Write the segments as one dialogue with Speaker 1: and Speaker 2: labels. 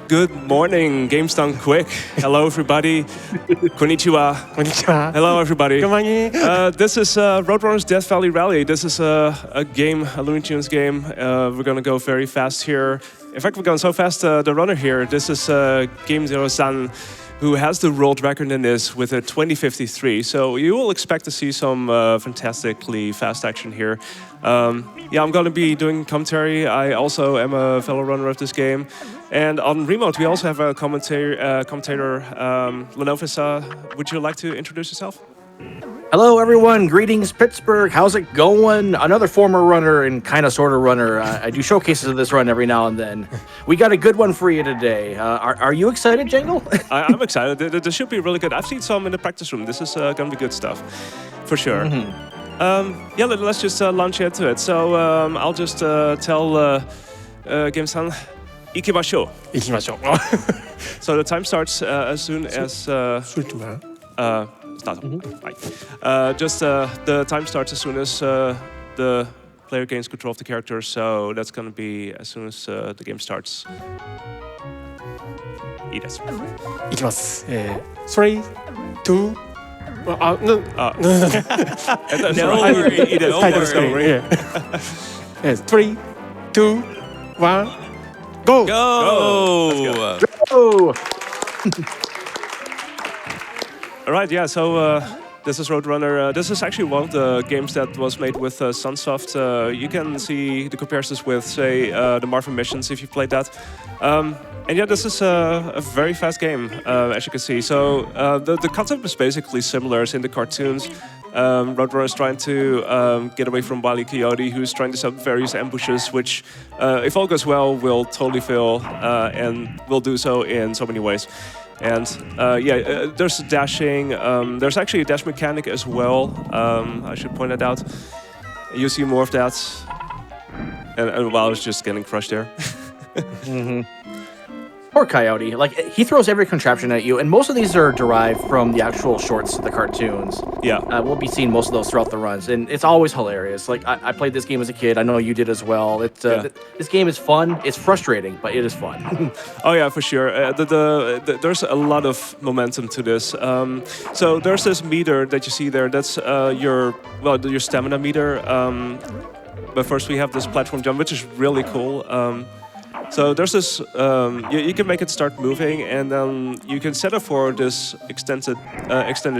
Speaker 1: Good morning, Games Done Quick. Hello, everybody. Konnichiwa.
Speaker 2: Konnichiwa.
Speaker 1: Hello, everybody.
Speaker 2: Good morning.
Speaker 1: This is Roadrunner's Death Valley Rally. This is a game, a Looney Tunes game. We're going to go very fast here. In fact, we're going so fast, the runner here, this is gameO, who has the world record in this with a 20:53. So you will expect to see some fantastically fast action here. Yeah, I'm going to be doing commentary. I also am a fellow runner of this game. And on remote, we also have a commentator, Lenophis. Would you like to introduce yourself?
Speaker 3: Hello, everyone. Greetings, Pittsburgh. How's it going? Another former runner and kind of sort of runner. I do showcases of this run every now and then. We got a good one for you today. Are you excited, Jangle?
Speaker 1: I'm excited. This should be really good. I've seen some in the practice room. This is going to be good stuff, for sure. Yeah, let's just launch into it. So I'll just tell Game-san, ikimashou. So the time starts as soon as... Just the time starts as soon as the player gains control of the character, so that's going to be as soon as the game starts. いいです。
Speaker 2: いきます。3, 2. No.
Speaker 1: No worry.
Speaker 2: Don't worry. Yes. 3, 2, 1. Go.
Speaker 1: Go.
Speaker 3: Oh!
Speaker 1: All right, yeah, so this is Roadrunner. This is actually one of the games that was made with Sunsoft. You can see the comparisons with, say, the Marvin Missions, if you played that. And yeah, this is a very fast game, as you can see. So the concept is basically similar as in the cartoons. Roadrunner is trying to get away from Wile E. Coyote, who's trying to set up various ambushes, which, if all goes well, will totally fail, and will do so in so many ways. And yeah, there's dashing. There's actually a dash mechanic as well. I should point that out. You see more of that. And while I was just getting crushed there.
Speaker 3: Poor Coyote. Like, he throws every contraption at you, and most of these are derived from the actual shorts, the cartoons.
Speaker 1: Yeah.
Speaker 3: We'll be seeing most of those throughout the runs, and it's always hilarious. Like, I played this game as a kid. I know you did as well. This game is fun. It's frustrating, but it is fun.
Speaker 1: Oh yeah, for sure. There's a lot of momentum to this. So there's this meter that you see there. That's your stamina meter. But first we have this platform jump, which is really cool. So there's this, you can make it start moving, and then you can set it for this extended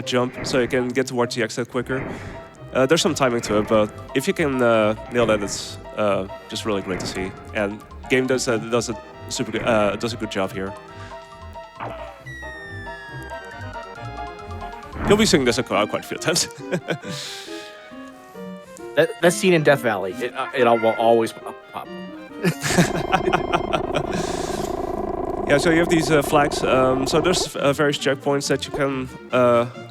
Speaker 1: jump, so you can get towards the exit quicker. There's some timing to it, but if you can nail that, it's just really great to see. And game does a good job here. You'll be seeing this quite a few times.
Speaker 3: that scene in Death Valley, it will always pop.
Speaker 1: Yeah, so you have these flags. So there's various checkpoints that you can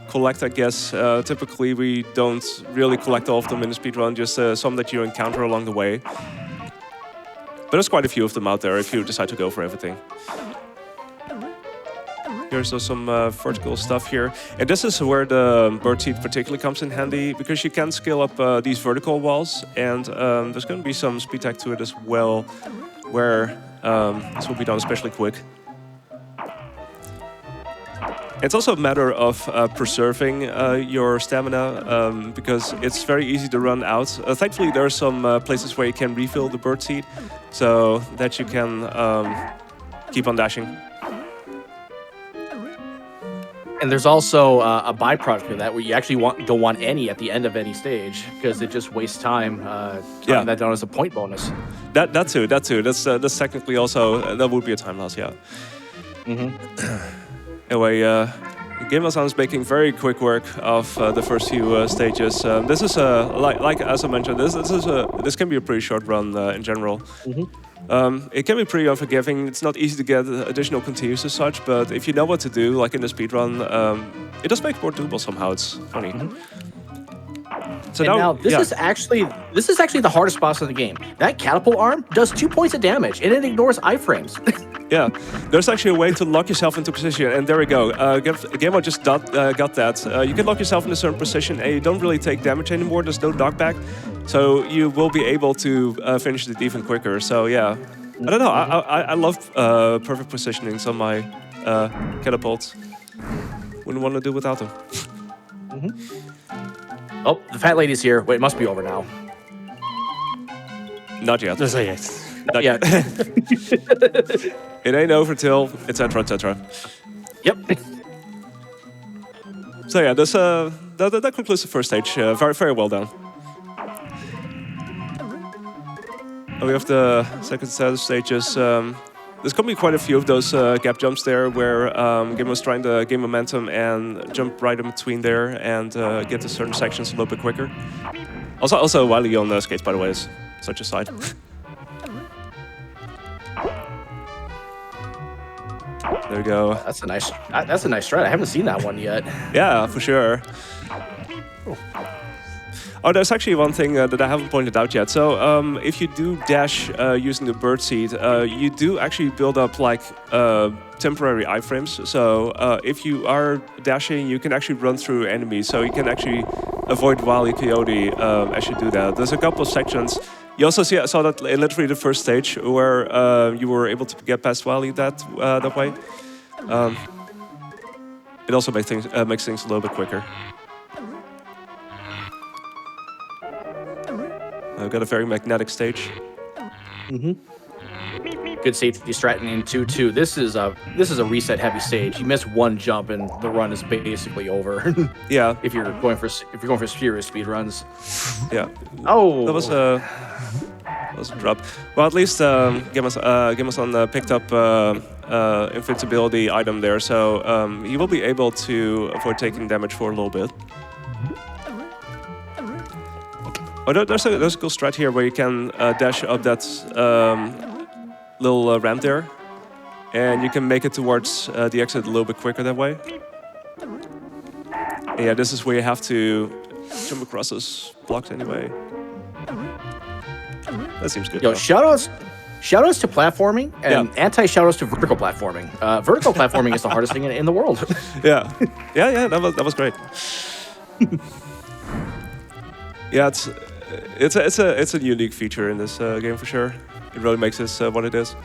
Speaker 1: collect, I guess. Typically, we don't really collect all of them in the speedrun, just some that you encounter along the way. But there's quite a few of them out there if you decide to go for everything. Here's some vertical stuff here. And this is where the bird seed particularly comes in handy, because you can scale up these vertical walls, and there's going to be some speed tag to it as well, where this will be done especially quick. It's also a matter of preserving your stamina, because it's very easy to run out. Thankfully, there are some places where you can refill the bird seed, so that you can keep on dashing.
Speaker 3: And there's also a byproduct of that where you actually don't want any at the end of any stage, because it just wastes time counting that down as a point bonus.
Speaker 1: That too. That's technically also, that would be a time loss, yeah. Anyway, gameO is making very quick work of the first few stages. This is like as I mentioned, this can be a pretty short run in general. It can be pretty unforgiving. It's not easy to get additional continues as such, but if you know what to do, like in the speedrun, it does make it more doable somehow. It's funny.
Speaker 3: So now this is actually the hardest boss of the game. That catapult arm does 2 points of damage, and it ignores iframes.
Speaker 1: Yeah, there's actually a way to lock yourself into position, and there we go. gameO just got that. You can lock yourself in a certain position, and you don't really take damage anymore. There's no knockback, so you will be able to finish it even quicker. So yeah, I don't know. I love perfect positionings on my catapults. Wouldn't want to do without them.
Speaker 3: Oh, the fat lady's here. Wait, it must be over now.
Speaker 1: Not yet.
Speaker 2: That's it.
Speaker 3: Not yet.
Speaker 1: It ain't over till etc. etc.
Speaker 3: Yep.
Speaker 1: So yeah, this that concludes the first stage. Very well done. And we have the second set of stages. There's going to be quite a few of those gap jumps there where gameO was trying to gain momentum and jump right in between there and get to certain sections a little bit quicker. Also Wily on skates, by the way, is such a side. There we go.
Speaker 3: That's a nice strat. I haven't seen that one yet.
Speaker 1: Yeah, for sure. Oh, there's actually one thing that I haven't pointed out yet. So if you do dash using the bird seed, you do actually build up like temporary iframes. So if you are dashing, you can actually run through enemies. So you can actually avoid Wily Coyote as you do that. There's a couple of sections. You also saw that in literally the first stage where you were able to get past Wily that way. It also makes things a little bit quicker. I've got a very magnetic stage.
Speaker 3: Good safety strat in 2-2. This is a reset heavy stage. You miss one jump and the run is basically over.
Speaker 1: Yeah.
Speaker 3: If you're going for serious speed runs.
Speaker 1: Yeah.
Speaker 3: Oh.
Speaker 1: That was a drop. Well, at least gameO picked up invincibility item there, so he will be able to avoid taking damage for a little bit. Oh, there's a cool strat here where you can dash up that little ramp there, and you can make it towards the exit a little bit quicker that way. And yeah, this is where you have to jump across those blocks anyway. That seems good.
Speaker 3: Yo, shoutouts to platforming and anti-shoutouts to vertical platforming. Vertical platforming is the hardest thing in the world.
Speaker 1: Yeah, that was great. Yeah, it's a unique feature in this game for sure. It really makes this what it is.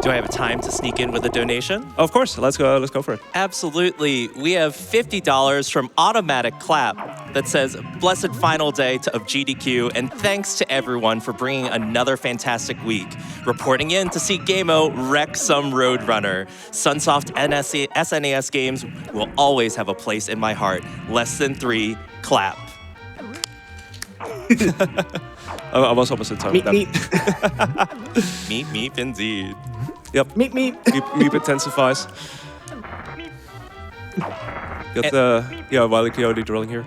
Speaker 4: Do I have time to sneak in with a donation?
Speaker 1: Of course, let's go for it.
Speaker 4: Absolutely. We have $50 from Automatic Clap that says, "Blessed final day of GDQ, and thanks to everyone for bringing another fantastic week. Reporting in to see gameO wreck some Roadrunner. Sunsoft SNES games will always have a place in my heart. Less than 3, clap."
Speaker 1: I was almost at time.
Speaker 3: Meep, meep.
Speaker 4: Meep, meep, indeed.
Speaker 1: Yep.
Speaker 3: Meep, meep.
Speaker 1: Meep intensifies. Got the Wily Coyote drilling here.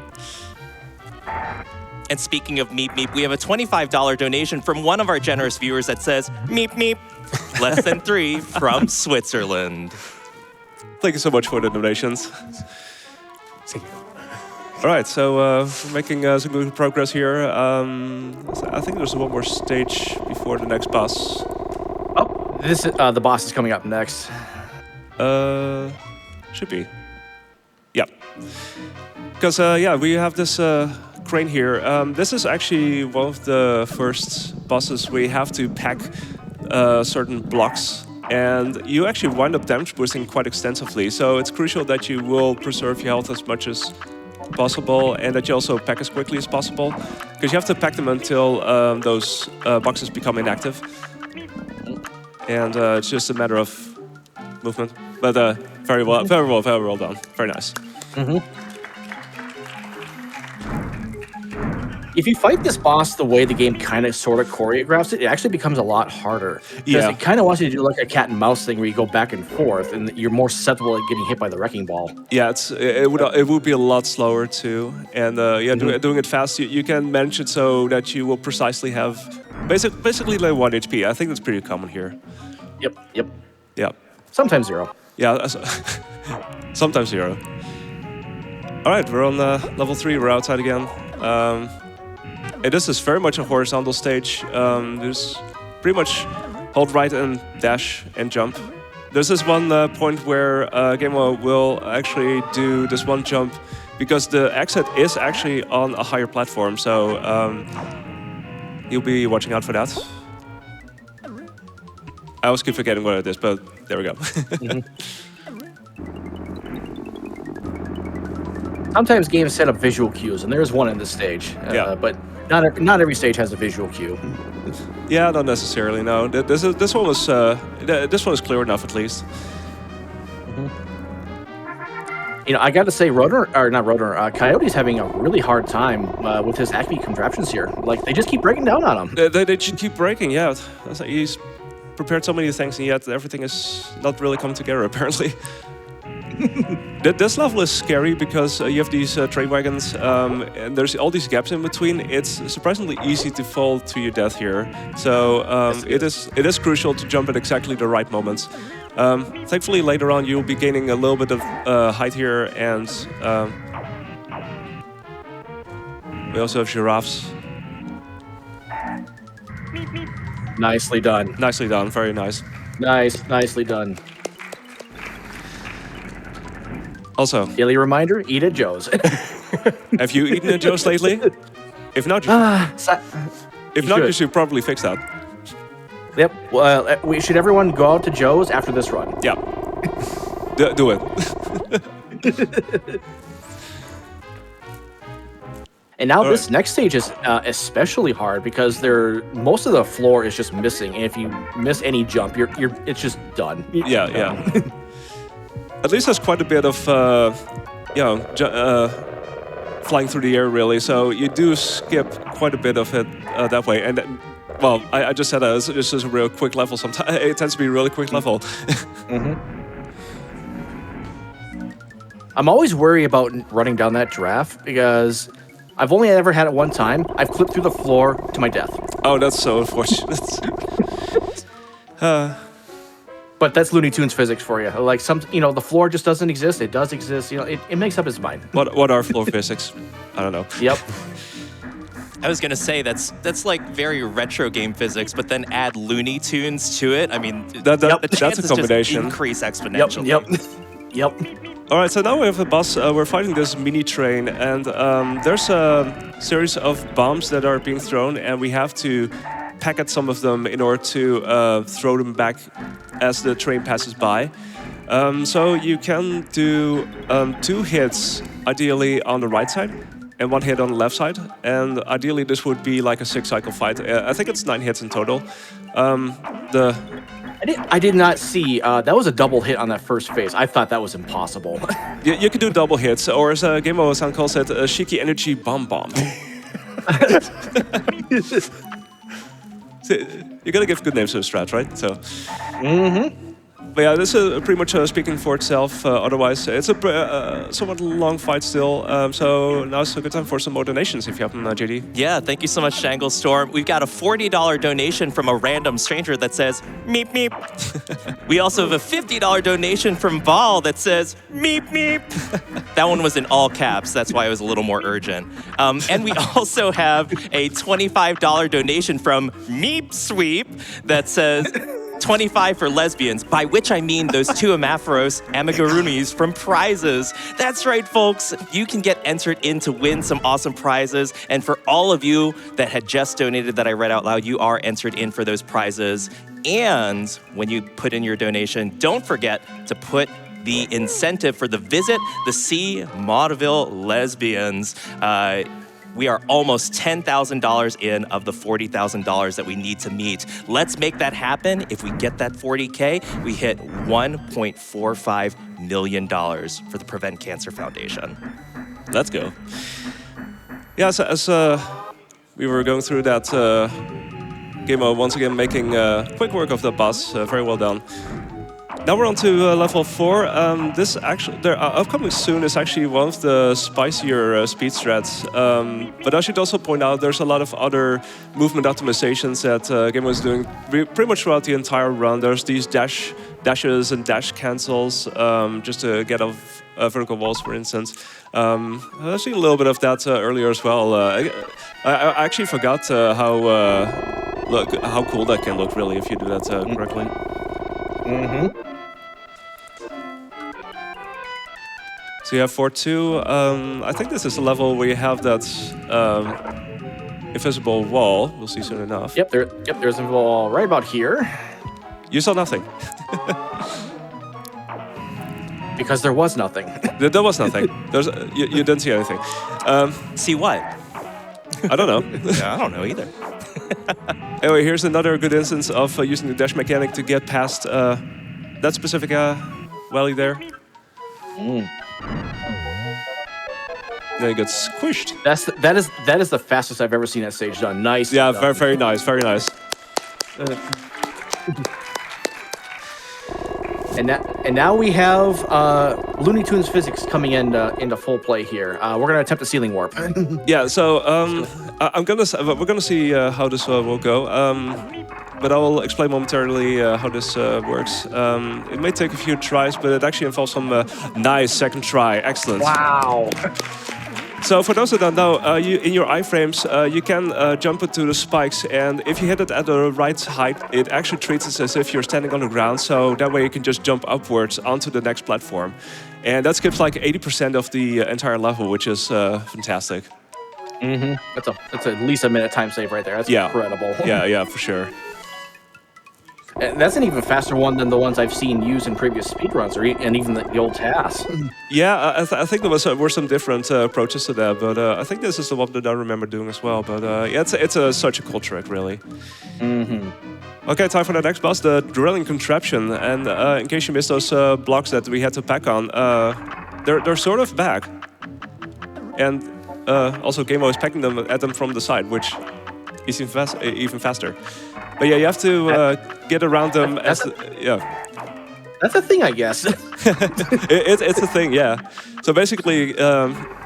Speaker 4: And speaking of meep, meep, we have a $25 donation from one of our generous viewers that says, "Meep, meep, less than 3 from Switzerland."
Speaker 1: Thank you so much for the donations.
Speaker 2: Thank you.
Speaker 1: All right, so we're making some good progress here. I think there's one more stage before the next boss.
Speaker 3: Oh, this is, the boss is coming up next.
Speaker 1: Should be. Yeah. Because, we have this crane here. This is actually one of the first bosses where you have to pack certain blocks. And you actually wind up damage boosting quite extensively. So it's crucial that you will preserve your health as much as possible, and that you also pack as quickly as possible, because you have to pack them until those boxes become inactive. And it's just a matter of movement. But very well done. Very nice.
Speaker 3: If you fight this boss the way the game kind of sort of choreographs it, it actually becomes a lot harder. Because it kind of wants you to do like a cat and mouse thing where you go back and forth, and you're more susceptible to getting hit by the wrecking ball.
Speaker 1: Yeah, it would be a lot slower too, and doing it fast, you can manage it so that you will precisely have basically like 1 HP. I think that's pretty common here.
Speaker 3: Yep.
Speaker 1: Yeah.
Speaker 3: Sometimes 0.
Speaker 1: Yeah, sometimes 0. All right, we're on level 3. We're outside again. And this is very much a horizontal stage. There's pretty much hold right and dash and jump. There's this one point where gameO will actually do this one jump because the exit is actually on a higher platform. So you'll be watching out for that. I always keep forgetting what it is, but there we go.
Speaker 3: Sometimes games set up visual cues, and there's one in this stage.
Speaker 1: Yeah.
Speaker 3: But not every stage has a visual cue.
Speaker 1: Yeah, not necessarily. No, this one was clear enough at least.
Speaker 3: You know, I got to say, Coyote's having a really hard time with his Acme contraptions here. Like, they just keep breaking down on him.
Speaker 1: They just keep breaking. Yeah, he's prepared so many things, and yet everything is not really coming together apparently. This level is scary because you have these train wagons, and there's all these gaps in between. It's surprisingly easy to fall to your death here. So it is crucial to jump at exactly the right moments. Thankfully, later on, you'll be gaining a little bit of height here, and we also have giraffes.
Speaker 3: Nicely done.
Speaker 1: Nicely done. Very nice.
Speaker 3: Nicely done.
Speaker 1: Also,
Speaker 3: Daily reminder, eat at Joe's.
Speaker 1: have you eaten at Joe's lately? If not, you should probably fix that.
Speaker 3: Yep. Well, everyone go out to Joe's after this run.
Speaker 1: Yeah. Do it.
Speaker 3: And now this next stage is especially hard because most of the floor is just missing, and if you miss any jump, it's just done.
Speaker 1: Yeah. At least there's quite a bit of flying through the air, really. So you do skip quite a bit of it that way. And well, I just said this is a real quick level. Sometimes it tends to be a really quick level.
Speaker 3: I'm always worried about running down that giraffe because I've only ever had it one time. I've clipped through the floor to my death.
Speaker 1: Oh, that's so unfortunate.
Speaker 3: But that's Looney Tunes physics for you. Like the floor just doesn't exist. It does exist. It makes up its mind.
Speaker 1: What are floor physics? I don't know.
Speaker 3: Yep.
Speaker 4: I was gonna say that's like very retro game physics, but then add Looney Tunes to it. I mean, the chances
Speaker 1: that's a combination.
Speaker 4: just increase exponentially.
Speaker 3: Yep.
Speaker 1: All right, so now we have a boss. We're fighting this mini train, and there's a series of bombs that are being thrown, and we have to packet some of them in order to throw them back as the train passes by. So you can do 2 hits, ideally on the right side, and 1 hit on the left side. And ideally, this would be like a 6-cycle fight. I think it's 9 hits in total.
Speaker 3: I did not see that was a double hit on that first phase. I thought that was impossible.
Speaker 1: You could do double hits, or as gameO sound calls it, a Shiki Energy Bomb Bomb. You gotta give good names to the strat, right? So. But yeah, this is pretty much speaking for itself. Otherwise, it's a somewhat long fight still. So now's a good time for some more donations if you have them, JD.
Speaker 4: Yeah, thank you so much, Janglestorm. We've got a $40 donation from a random stranger that says, meep, meep. We also have a $50 donation from Val that says, meep, meep. That one was in all caps. That's why it was a little more urgent. And we also have a $25 donation from Meep Sweep that says, 25 for lesbians, by which I mean those 2 Amaphoros amigurumis from prizes. That's right, folks. You can get entered in to win some awesome prizes. And for all of you that had just donated that I read out loud, you are entered in for those prizes. And when you put in your donation, don't forget to put the incentive for the visit, the C. Maudeville Lesbians. We are almost $10,000 in of the $40,000 that we need to meet. Let's make that happen. If we get that 40K, we hit $1.45 million for the Prevent Cancer Foundation.
Speaker 1: Let's go. Yeah, so as we were going through that, gameO once again making quick work of the boss. Very well done. Now we're on to level 4. This actually, upcoming soon is actually one of the spicier speed strats. But I should also point out there's a lot of other movement optimizations that gameO is doing pretty much throughout the entire run. There's these dashes and dash cancels just to get off vertical walls, for instance. I've seen a little bit of that earlier as well. I actually forgot how cool that can look, really, if you do that correctly. So you have 4-2. I think this is a level where you have that invisible wall. We'll see soon enough.
Speaker 3: Yep, there's a wall right about here.
Speaker 1: You saw nothing.
Speaker 3: Because there was nothing.
Speaker 1: There was nothing. You didn't see anything.
Speaker 4: See what?
Speaker 1: I don't know.
Speaker 4: Yeah, I don't know either.
Speaker 1: Anyway, here's another good instance of using the dash mechanic to get past that specific valley there. Then it gets squished.
Speaker 3: That is the fastest I've ever seen that stage done. Nice.
Speaker 1: Yeah, very, very nice, very nice.
Speaker 3: And now we have Looney Tunes physics coming into full play here. We're gonna attempt a ceiling warp.
Speaker 1: Yeah, so we're gonna see how this will go. But I will explain momentarily how this works. It may take a few tries, but it actually involves some nice second try. Excellent.
Speaker 3: Wow.
Speaker 1: So for those that don't know, in your iframes, you can jump into the spikes, and if you hit it at the right height, it actually treats it as if you're standing on the ground, so that way you can just jump upwards onto the next platform. And that skips like 80% of the entire level, which is fantastic.
Speaker 3: That's at least a minute time save right there. That's incredible.
Speaker 1: Yeah, for sure.
Speaker 3: And that's an even faster one than the ones I've seen used in previous speedruns, and even the old tasks.
Speaker 1: Yeah, I think there were some different approaches to that, but I think this is the one that I remember doing as well. But yeah, it's such a cool trick, really. Okay, time for the next boss, the drilling contraption. And in case you missed those blocks that we had to pack on, they're sort of back. And also gameO is packing them at them from the side, which is even faster. But yeah, you have to get around them. That's
Speaker 3: a thing, I guess.
Speaker 1: It's a thing, yeah. So basically,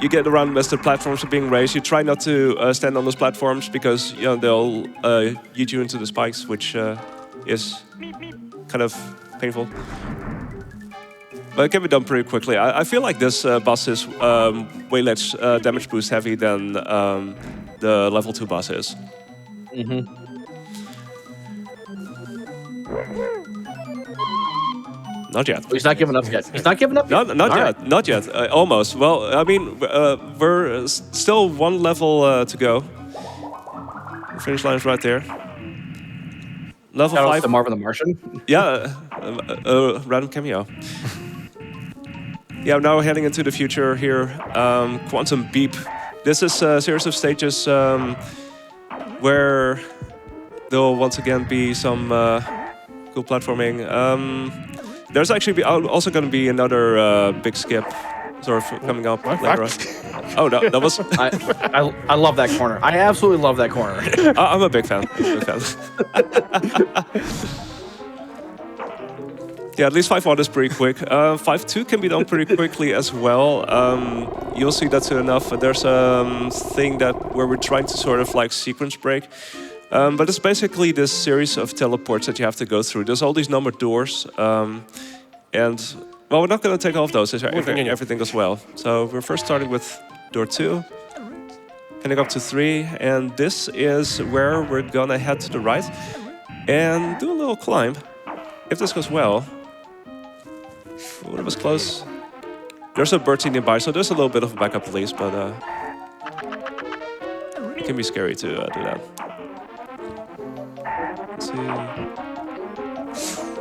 Speaker 1: you get around them as the platforms are being raised. You try not to stand on those platforms because they'll yeet you into the spikes, which is kind of painful. But it can be done pretty quickly. I feel like this boss is way less damage boost heavy than the level 2 boss is. Not yet.
Speaker 3: He's not giving up yet. He's not giving up yet.
Speaker 1: Not yet. Right. Not yet. Almost. Well, I mean, we're still one level to go. The finish line is right there. Level 5.
Speaker 3: To Marvin the Martian.
Speaker 1: Yeah, random cameo. Yeah, now we're heading into the future here. Quantum Beep. This is a series of stages where there'll once again be some cool platforming. There's actually also going to be another big skip sort of coming up later on. Oh, no, that was...
Speaker 3: I love that corner. I absolutely love that corner.
Speaker 1: I'm a big fan. Yeah, at least 5-1 is pretty quick. 5-2 can be done pretty quickly as well. You'll see that soon enough. There's a thing where we're trying to sort of like sequence break. But it's basically this series of teleports that you have to go through. There's all these numbered doors. And, well, we're not going to take all of those if everything goes well. So we're first starting with door 2, heading up to 3. And this is where we're going to head to the right and do a little climb. If this goes well... Oh, that was close. There's a birdie nearby, so there's a little bit of a backup at least, but it can be scary to do that. Let's see.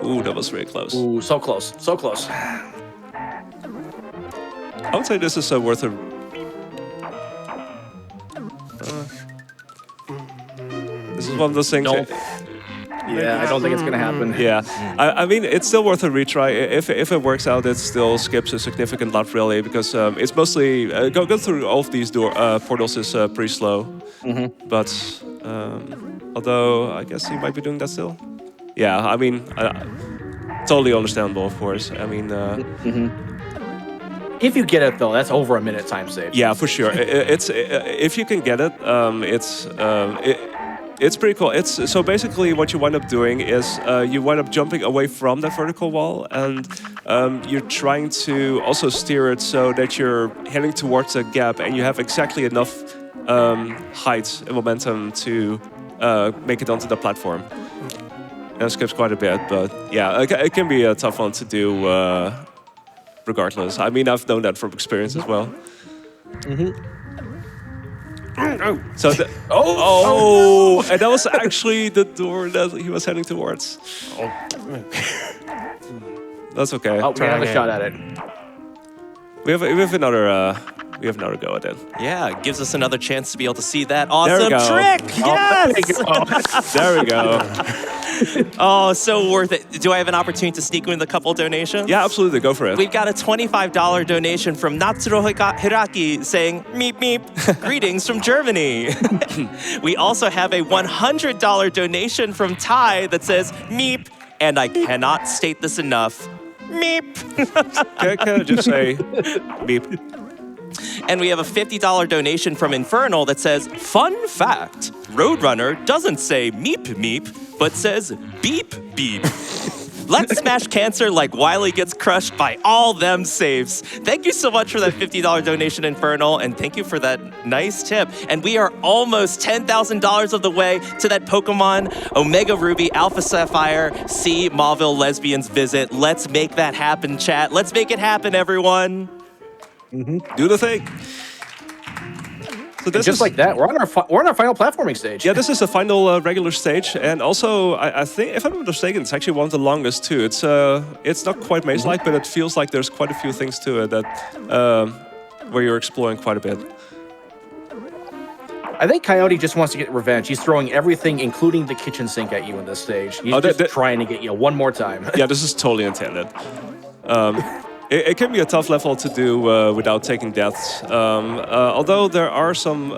Speaker 1: Ooh, that was really close.
Speaker 3: Ooh, so close, so close.
Speaker 1: I would say this is worth a... this is one of those things...
Speaker 3: Yeah, I don't think it's going to happen.
Speaker 1: Yeah, I mean, it's still worth a retry. If it works out, it still skips a significant lot, really, because it's mostly... go through all of these portals is pretty slow. But, although, I guess you might be doing that still. Yeah, I mean, totally understandable, of course. I mean...
Speaker 3: If you get it, though, that's over a minute time save.
Speaker 1: Yeah, for sure. If you can get it, it's pretty cool. So basically what you wind up doing is you wind up jumping away from that vertical wall, and you're trying to also steer it so that you're heading towards a gap and you have exactly enough height and momentum to make it onto the platform. And it skips quite a bit, but yeah, it can be a tough one to do regardless. I mean, I've known that from experience as well. So and that was actually the door that he was heading towards. That's okay.
Speaker 3: Oh, we have a shot at it.
Speaker 1: We have another go at it.
Speaker 4: Yeah, it gives us another chance to be able to see that awesome
Speaker 1: go.
Speaker 4: trick. Yes.
Speaker 1: There we go.
Speaker 4: Oh, so worth it. Do I have an opportunity to sneak in a couple donations?
Speaker 1: Yeah, absolutely. Go for it.
Speaker 4: We've got a $25 donation from Natsuro Hiraki saying, meep, meep, greetings from Germany. We also have a $100 donation from Ty that says, meep, and I cannot state this enough, meep.
Speaker 1: Can I just say beep?
Speaker 4: And we have a $50 donation from Infernal that says, fun fact, Roadrunner doesn't say meep, meep, but says beep, beep. Let's smash cancer like Wily gets crushed by all them saves. Thank you so much for that $50 donation, Infernal, and thank you for that nice tip. And we are almost $10,000 of the way to that Pokemon Omega Ruby Alpha Sapphire C Mauville Lesbians visit. Let's make that happen, chat. Let's make it happen, everyone.
Speaker 1: Do the thing. So this
Speaker 3: Just like that, we're on our final platforming stage.
Speaker 1: Yeah, this is the final regular stage, and also I think, if I'm not mistaken, it's actually one of the longest too. It's not quite maze-like, but it feels like there's quite a few things to it that where you're exploring quite a bit.
Speaker 3: I think Coyote just wants to get revenge. He's throwing everything, including the kitchen sink, at you in this stage. He's just trying to get you one more time.
Speaker 1: Yeah, this is totally intended. It can be a tough level to do without taking deaths. Although there are some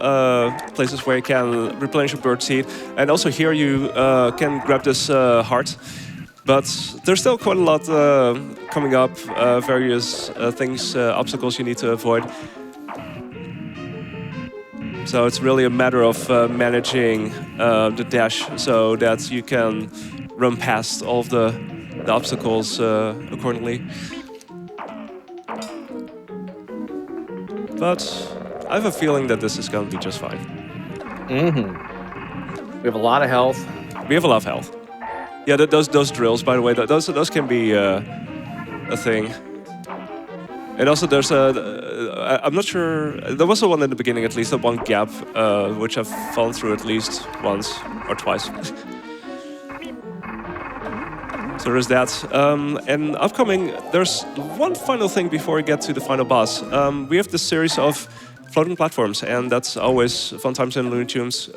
Speaker 1: places where you can replenish your bird seed, and also here you can grab this heart. But there's still quite a lot coming up, various things, obstacles you need to avoid. So it's really a matter of managing the dash so that you can run past all of the obstacles accordingly. But I have a feeling that this is going to be just fine.
Speaker 3: We have a lot of health.
Speaker 1: We have a lot of health. Yeah, those drills, by the way, those can be a thing. And also there's I'm not sure, there was one in the beginning at least, one gap, which I've fallen through at least once or twice. So there's that. And upcoming, there's one final thing before we get to the final boss. We have this series of floating platforms, and that's always fun times in Looney Tunes.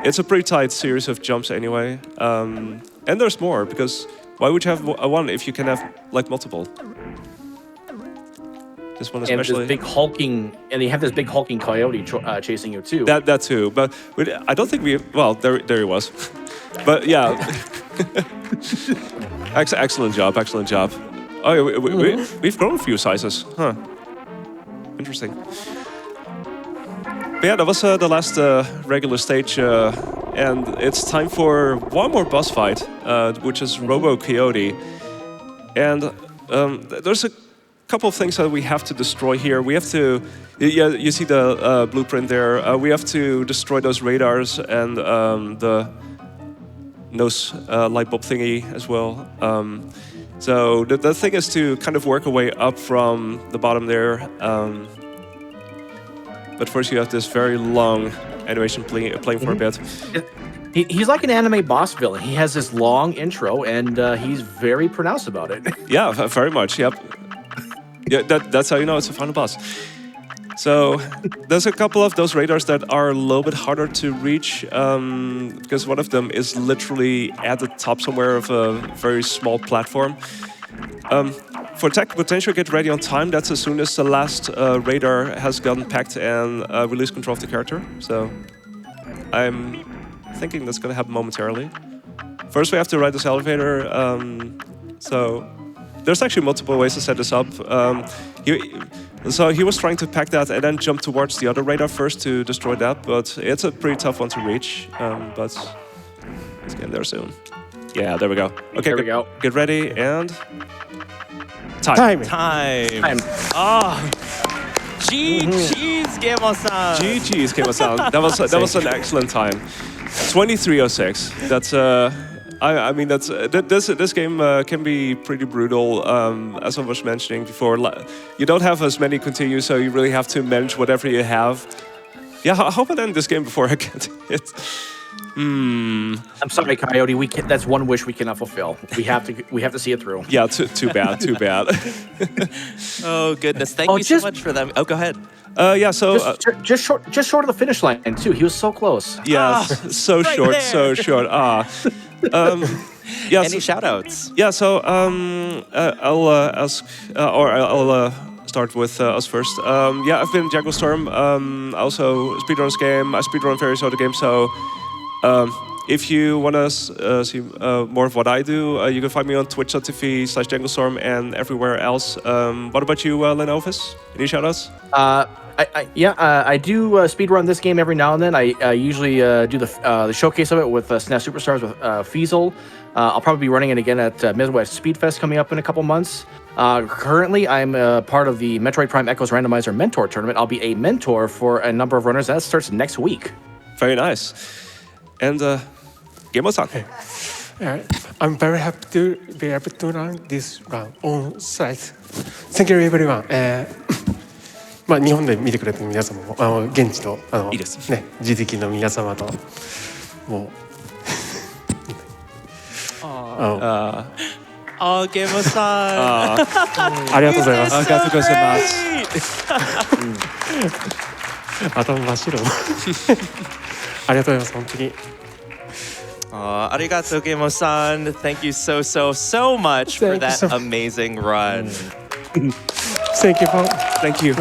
Speaker 1: It's a pretty tight series of jumps anyway. And there's more, because why would you have one if you can have like multiple? This one especially.
Speaker 3: And this big hulking, and you have this big hulking coyote chasing you too.
Speaker 1: That too, but I don't think well, there he was. But yeah. Excellent job. Oh, yeah, we've grown a few sizes. Huh. Interesting. But yeah, that was the last regular stage, and it's time for one more boss fight, which is Robo Coyote. And there's a couple of things that we have to destroy here. We have to, you see the blueprint there. We have to destroy those radars and the nose light bulb thingy as well. So the thing is to kind of work our way up from the bottom there. But first you have this very long animation playing for a bit.
Speaker 3: He's like an anime boss villain. He has this long intro, and he's very pronounced about it.
Speaker 1: Yeah, very much. Yep. Yeah, that's how you know it's a final boss. So there's a couple of those radars that are a little bit harder to reach because one of them is literally at the top somewhere of a very small platform. For attack potential, get ready on time. That's as soon as the last radar has gotten packed and release control of the character. So I'm thinking that's going to happen momentarily. First, we have to ride this elevator. So there's actually multiple ways to set this up. So he was trying to pack that and then jump towards the other radar first to destroy that, but it's a pretty tough one to reach. But let's get there soon. Yeah, there we go. Okay,
Speaker 3: there we go.
Speaker 1: Get ready and time.
Speaker 4: Oh, GG's, gameO-san.
Speaker 1: GG's, gameO-san. That was an excellent time. 23:06. That's I mean that's this game can be pretty brutal. As I was mentioning before, you don't have as many continues, so you really have to manage whatever you have. Yeah, I hope I end this game before I get hit.
Speaker 3: I'm sorry, Coyote. We can That's one wish we cannot fulfill. We have to see it through.
Speaker 1: Yeah, too bad, too bad.
Speaker 4: Oh goodness! Thank you so much for them. Oh, go ahead.
Speaker 1: Yeah, so
Speaker 3: Just short of the finish line too. He was so close.
Speaker 1: yeah, so
Speaker 4: right
Speaker 1: short,
Speaker 4: there.
Speaker 1: so short. Yeah.
Speaker 4: Any shout outs?
Speaker 1: Yeah, so I'll ask, or I'll start with us first. Yeah, I've been janglestorm. I also speedrun this game. I speedrun various other games. So if you want to see more of what I do, you can find me on twitch.tv/janglestorm and everywhere else. What about you, Lenophis? Any shoutouts?
Speaker 3: I do speedrun this game every now and then. I usually do the showcase of it with SNES Superstars with Fiesel. I'll probably be running it again at Midwest Speedfest coming up in a couple months. Currently, I'm part of the Metroid Prime Echoes Randomizer Mentor Tournament. I'll be a mentor for a number of runners. That starts next week.
Speaker 1: Very nice. And gameO-san.
Speaker 2: I'm very happy to be able to run this run on site. Thank you, everyone. まあ日本で見てくれてる皆様も現地の
Speaker 1: いいです
Speaker 2: ね GDK の皆様ともう
Speaker 4: gameO-san.
Speaker 2: ありがとうございます。
Speaker 1: ありがとうございます。
Speaker 2: 頭真っ白。ありがとうございます本当に。
Speaker 4: Arigato, gameO-san. Thank you so much for that amazing run.
Speaker 2: Thank you.
Speaker 1: Thank you.